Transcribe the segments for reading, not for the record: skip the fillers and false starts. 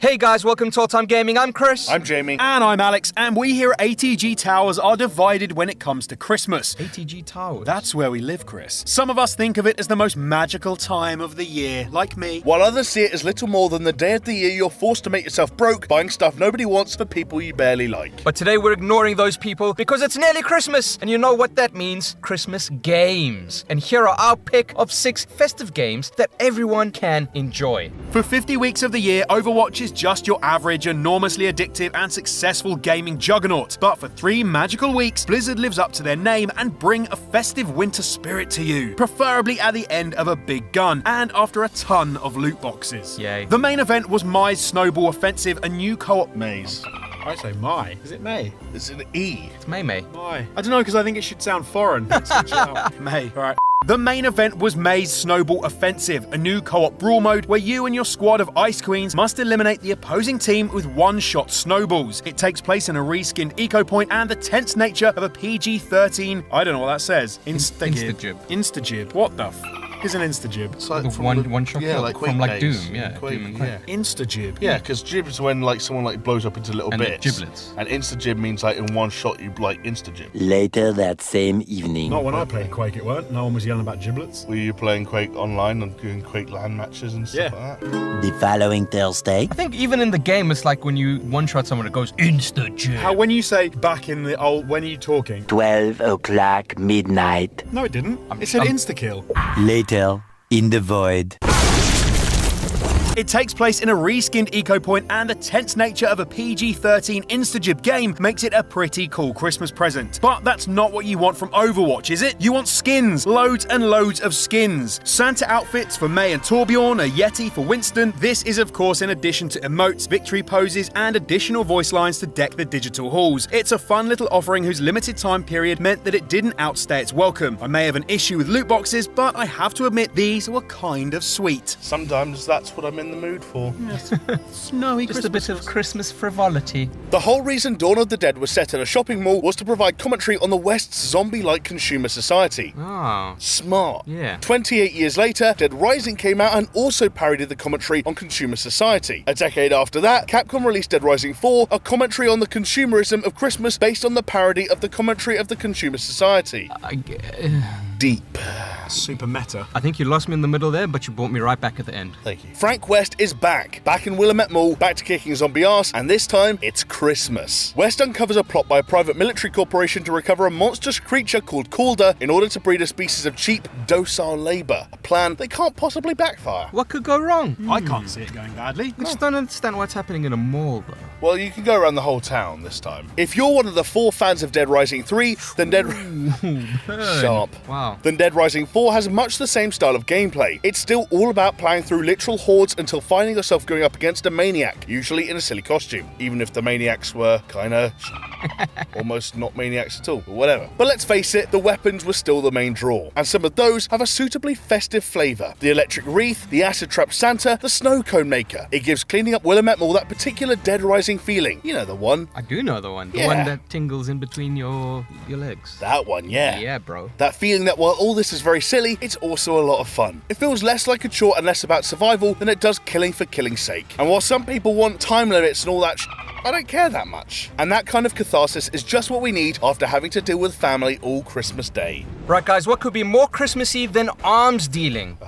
Hey guys, welcome to All Time Gaming. I'm Chris. I'm Jamie. And I'm Alex, and we here at ATG Towers are divided when it comes to Christmas. ATG Towers? That's where we live, Chris. Some of us think of it as the most magical time of the year, like me. While others see it as little more than the day of the year you're forced to make yourself broke buying stuff nobody wants for people you barely like. But today we're ignoring those people because it's nearly Christmas, and you know what that means. Christmas games. And here are our pick of 6 festive games that everyone can enjoy. For 50 weeks of the year, Overwatch is just your average, enormously addictive and successful gaming juggernaut. But for 3 magical weeks, Blizzard lives up to their name and bring a festive winter spirit to you, preferably at the end of a big gun and after a ton of loot boxes. Yay. The main event was Mai's Snowball Offensive, a new co-op Maze. I say Mai. Is it May? It's an E. It's May May. Mai. I don't know, because I think it should sound foreign. May. All right. The main event was May's Snowball Offensive, a new co-op brawl mode where you and your squad of Ice Queens must eliminate the opposing team with one-shot snowballs. It takes place in a reskinned eco point and the tense nature of a PG-13, I don't know what that says. Instajib. Instajib. What the f*** is an instajib? It's like The one shot yeah, kill like from Quake like days. Doom, yeah. Quake, Doom and Quake. yeah. Instajib. Yeah, because jib is when like someone like blows up into little And bits. giblets. And insta-jib means like in one shot you like insta-jib. Later that same evening. Not when I played Quake, it weren't. No one was yelling about giblets. Were you playing Quake online and doing Quake LAN matches and stuff like that? The following Thursday, I think even in the game, it's like when you one-shot someone, it goes insta-jib. How, when you say back in the old, when are you talking? 12 o'clock midnight. No, it didn't. It said insta-kill. Later, in the void. It takes place in a reskinned eco point, and the tense nature of a PG-13 Instajib game makes it a pretty cool Christmas present. But that's not what you want from Overwatch, is it? You want skins, loads and loads of skins. Santa outfits for May and Torbjorn, a Yeti for Winston. This is of course in addition to emotes, victory poses, and additional voice lines to deck the digital halls. It's a fun little offering whose limited time period meant that it didn't outstay its welcome. I may have an issue with loot boxes, but I have to admit these were kind of sweet. Sometimes that's what I'm in the mood for. Snowy Just a bit of Christmas frivolity. The whole reason Dawn of the Dead was set in a shopping mall was to provide commentary on the West's zombie-like consumer society. Ah. Smart. Yeah. 28 years later, Dead Rising came out and also parodied the commentary on consumer society. A decade after that, Capcom released Dead Rising 4, a commentary on the consumerism of Christmas based on the parody of the commentary of the consumer society. Deep. Super meta. I think you lost me in the middle there, but you brought me right back at the end. Thank you. Frank West is back in Willamette Mall, back to kicking zombie ass, and this time, it's Christmas. West uncovers a plot by a private military corporation to recover a monstrous creature called Calder in order to breed a species of cheap, docile labour. A plan that can't possibly backfire. What could go wrong? I can't see it going badly. I just don't understand what's happening in a mall, though. Well, you can go around the whole town this time. If you're one of the 4 fans of Dead Rising 3, then Sharp. Wow. Then Dead Rising 4 has much the same style of gameplay. It's still all about plowing through literal hordes until finding yourself going up against a maniac, usually in a silly costume, even if the maniacs were kinda almost not maniacs at all, but whatever. But let's face it, the weapons were still the main draw, and some of those have a suitably festive flavour. The electric wreath, the acid trap Santa, the snow cone maker. It gives cleaning up Willamette Mall that particular Dead Rising feeling. You know the one. I do know the one. The Yeah. one that tingles in between your legs. That one, yeah. Yeah, bro. That feeling that while all this is very silly, it's also a lot of fun. It feels less like a chore and less about survival than it does killing for killing's sake. And while some people want time limits and all that I don't care that much. And that kind of catharsis is just what we need after having to deal with family all Christmas Day. Right, guys, what could be more Christmassy than arms dealing?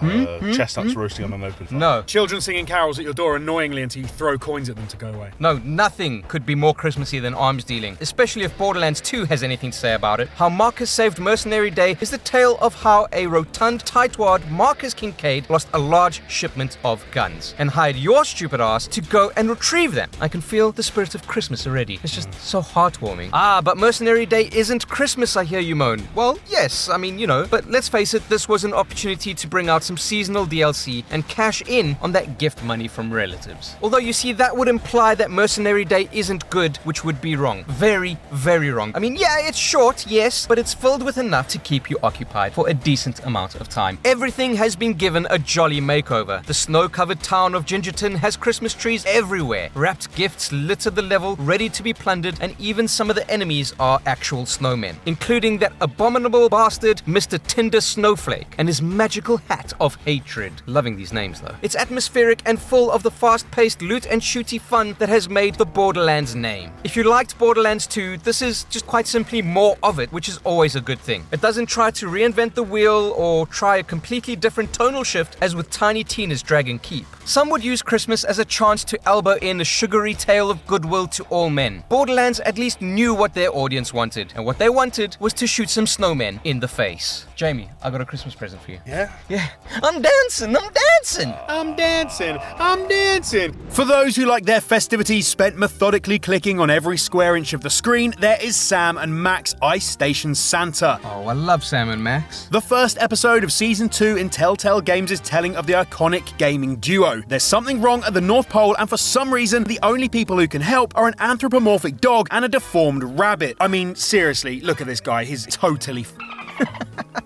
Chestnuts roasting on an open fire. No. Children singing carols at your door annoyingly until you throw coins at them to go away. No, nothing could be more Christmassy than arms dealing, especially if Borderlands 2 has anything to say about it. How Marcus saved Mercenary Day is the tale of how a rotund tightwad Marcus Kincaid lost a large shipment of guns and hired your stupid ass to go and retrieve them. I can feel the spirit of Christmas already. It's just so heartwarming. Ah, but Mercenary Day isn't Christmas, I hear you moan. Well, yes, I mean, you know, but let's face it, this was an opportunity to bring out some seasonal DLC and cash in on that gift money from relatives. Although you see, that would imply that Mercenary Day isn't good, which would be wrong. Very, very wrong. I mean, yeah, it's short, yes, but it's filled with enough to keep you occupied for a decent amount of time. Everything has been given a jolly makeover. The snow-covered town of Gingerton has Christmas trees everywhere. Wrapped gifts litter the level, ready to be plundered, and even some of the enemies are actual snowmen, including that abominable bastard Bastard, Mr. Tinder Snowflake, and his magical hat of hatred. Loving these names though. It's atmospheric and full of the fast-paced loot and shooty fun that has made the Borderlands name. If you liked Borderlands 2, this is just quite simply more of it, which is always a good thing. It doesn't try to reinvent the wheel or try a completely different tonal shift as with Tiny Tina's Dragon Keep. Some would use Christmas as a chance to elbow in a sugary tale of goodwill to all men. Borderlands at least knew what their audience wanted, and what they wanted was to shoot some snowmen in the face. Jamie, I got a Christmas present for you. Yeah? Yeah. I'm dancing! I'm dancing. For those who like their festivities spent methodically clicking on every square inch of the screen, there is Sam and Max Ice Station Santa. Oh, I love Sam and Max. The first episode of Season 2 in Telltale Games is telling of the iconic gaming duo. There's something wrong at the North Pole, and for some reason, the only people who can help are an anthropomorphic dog and a deformed rabbit. I mean, seriously, look at this guy. He's totally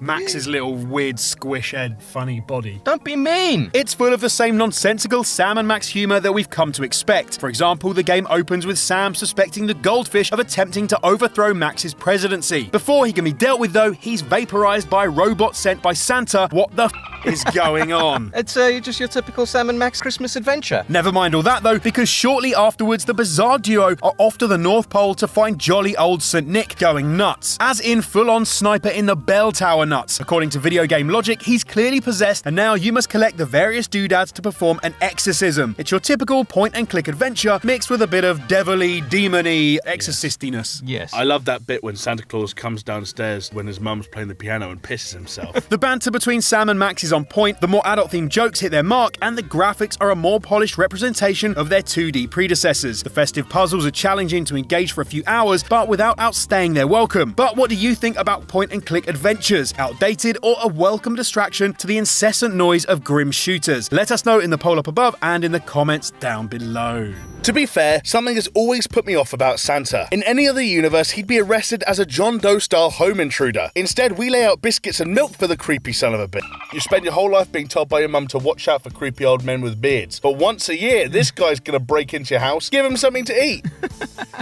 Max's little weird squish head funny body. Don't be mean! It's full of the same nonsensical Sam and Max humour that we've come to expect. For example, the game opens with Sam suspecting the goldfish of attempting to overthrow Max's presidency. Before he can be dealt with though, he's vaporised by a robot sent by Santa. What the is going on? It's just your typical Sam and Max Christmas adventure. Never mind all that though, because shortly afterwards the bizarre duo are off to the North Pole to find jolly old St. Nick going nuts. As in full-on sniper in the bell tower nuts. According to video game logic, he's clearly possessed, and now you must collect the various doodads to perform an exorcism. It's your typical point-and-click adventure mixed with a bit of devilly, demony, exorcistiness. Yes. I love that bit when Santa Claus comes downstairs when his mum's playing the piano and pisses himself. The banter between Sam and Max is on point, the more adult-themed jokes hit their mark, and the graphics are a more polished representation of their 2D predecessors. The festive puzzles are challenging to engage for a few hours, but without outstaying their welcome. But what do you think about point-and-click adventures? Outdated or a welcome distraction to the incessant noise of grim shooters? Let us know in the poll up above and in the comments down below. To be fair, something has always put me off about Santa. In any other universe, he'd be arrested as a John Doe-style home intruder. Instead, we lay out biscuits and milk for the creepy son of a bitch. You spend your whole life being told by your mum to watch out for creepy old men with beards. But once a year, this guy's gonna break into your house, give him something to eat.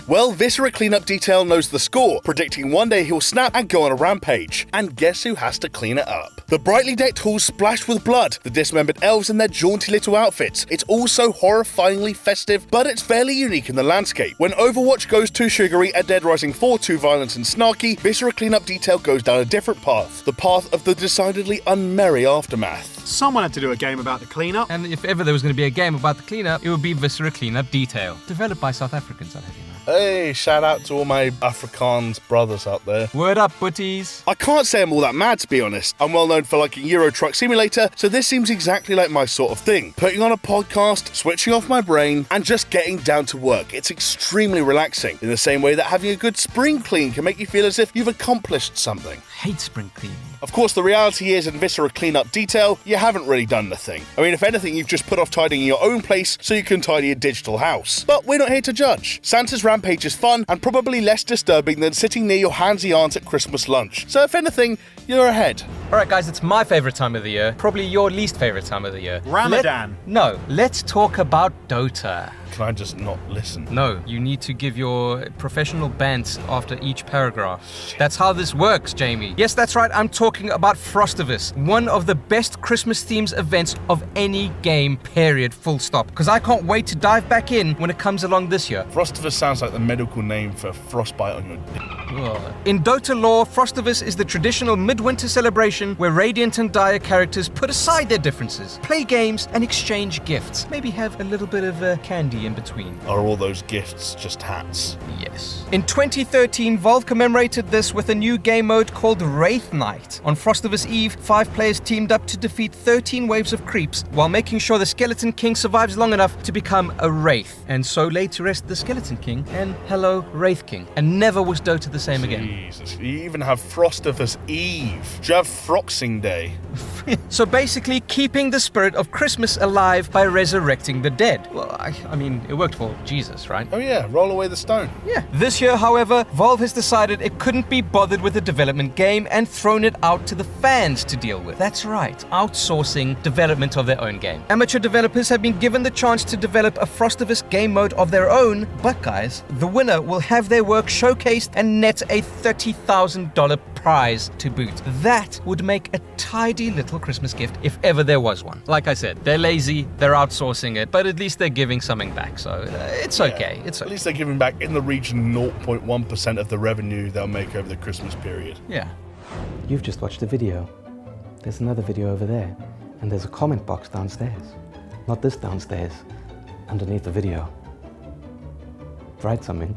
Well, Viscera Cleanup Detail knows the score, predicting one day he'll snap and go on a rampage. And guess who has to clean it up? The brightly decked halls splashed with blood, the dismembered elves in their jaunty little outfits. It's all so horrifyingly festive, but it's fairly unique in the landscape. When Overwatch goes too sugary and Dead Rising 4 too violent and snarky, Viscera Cleanup Detail goes down a different path. The path of the decidedly unmerry aftermath. Someone had to do a game about the cleanup. And if ever there was going to be a game about the cleanup, it would be Viscera Cleanup Detail. Developed by South Africans, I'll have you know. Hey, shout out to all my Afrikaans brothers out there. Word up, butties. I can't say I'm all that mad, to be honest. I'm well known for liking Euro Truck Simulator, so this seems exactly like my sort of thing. Putting on a podcast, switching off my brain, and just getting down to work. It's extremely relaxing, in the same way that having a good spring clean can make you feel as if you've accomplished something. Hate spring cleaning. Of course, the reality is, in Viscera Cleanup Detail, you haven't really done the thing. I mean, if anything, you've just put off tidying your own place so you can tidy a digital house. But we're not here to judge. Santa's rampage is fun and probably less disturbing than sitting near your handsy aunt at Christmas lunch. So if anything, you're ahead. Alright guys, it's my favourite time of the year. Probably your least favourite time of the year. Ramadan. Let's talk about Dota. Can I just not listen? No, you need to give your professional bants after each paragraph. That's how this works, Jamie. Yes, that's right, I'm talking about Festive, one of the best Christmas themes events of any game, period, full stop. Because I can't wait to dive back in when it comes along this year. Festive sounds like the medical name for frostbite on your dick. Ugh. In Dota lore, Festive is the traditional midwinter celebration where Radiant and Dire characters put aside their differences, play games, and exchange gifts. Maybe have a little bit of candy in between. Are all those gifts just hats? Yes. In 2013, Valve commemorated this with a new game mode called Wraith Night. On Festive Eve, 5 players teamed up to defeat 13 waves of creeps while making sure the Skeleton King survives long enough to become a Wraith, and so lay to rest the Skeleton King and hello Wraith King. And never was Dota the same again. Jesus, you even have Festive Eve. Do you have Froxing Day? So basically keeping the spirit of Christmas alive by resurrecting the dead. Well, I mean, it worked for Jesus, right? Oh yeah, roll away the stone. Yeah. This year, however, Valve has decided it couldn't be bothered with the development game and thrown it out to the fans to deal with. That's right, outsourcing development of their own game. Amateur developers have been given the chance to develop a Festive game mode of their own, but guys, the winner will have their work showcased and net a $30,000 surprise to boot. That would make a tidy little Christmas gift if ever there was one. Like I said, they're lazy, they're outsourcing it, but at least they're giving something back, so it's okay. It's At okay. least they're giving back in the region 0.1% of the revenue they'll make over the Christmas period. Yeah. You've just watched a video. There's another video over there, and there's a comment box downstairs. Not this downstairs, underneath the video. Write something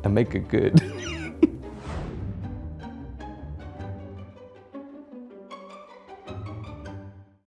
and make it good.